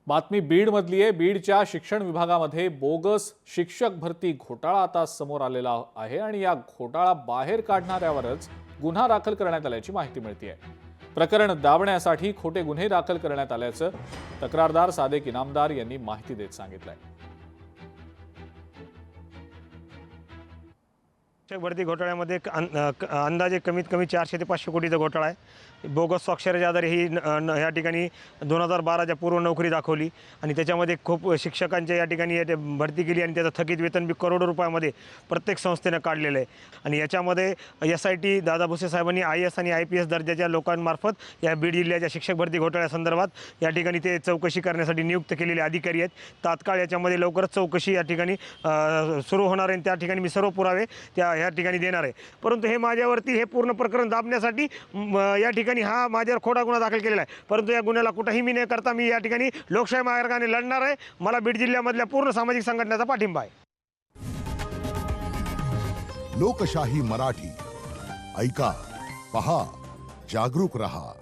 बातमी बीडमधली आहे। बीडच्या शिक्षण विभागामध्ये बोगस शिक्षक भरती घोटाळा आता समोर आलेला आहे आणि या घोटाळा बाहेर काढणाऱ्यावरच गुन्हा दाखल करण्यात आल्याची माहिती मिळते आहे। प्रकरण दाबण्यासाठी खोटे गुन्हे दाखल करण्यात आल्याचं तक्रारदार सादेक इनामदार यांनी माहिती देत सांगितलंय। शिक्षक भरती घोटाळ्यामध्ये अंदाजे कमीत कमी 400 ते 500 कोटीचा घोटाळा आहे। बोगस स्वाक्षऱ्याच्या आधारे ही या ठिकाणी 2012च्या पूर्व नोकरी दाखवली आणि त्याच्यामध्ये खूप शिक्षकांच्या या ठिकाणी भरती केली आणि त्याचं थकीत वेतन बी करोडो रुपयामध्ये प्रत्येक संस्थेनं काढलेलं आहे। आणि याच्यामध्ये SIT दादा भुसे साहेबांनी IAS आणि IPS दर्जाच्या लोकांमार्फत या बीड जिल्ह्याच्या शिक्षक भरती घोटाळ्यासंदर्भात या ठिकाणी ते चौकशी करण्यासाठी नियुक्त केलेले अधिकारी आहेत। तात्काळ याच्यामध्ये लवकरच चौकशी या ठिकाणी सुरू होणार आहे। त्या ठिकाणी मी सर्व पुरावे या ठिकाणी देणार आहे। परंतु हे माझ्यावरती हे पूर्ण प्रकरण दाबण्यासाठी या ठिकाणी हा माझ्यावर खोटा गुन्हा दाखल केलेला आहे। परंतु या गुन्ह्याला कुठेही मी न करता मी या ठिकाणी लोकशाही मार्गाने लढणार आहे। मला बीड जिल्ह्यामधल्या पूर्ण सामाजिक संघटनेचा पाठिंबा आहे। लोकशाही मराठी ऐका, पहा, जागरूक रहा।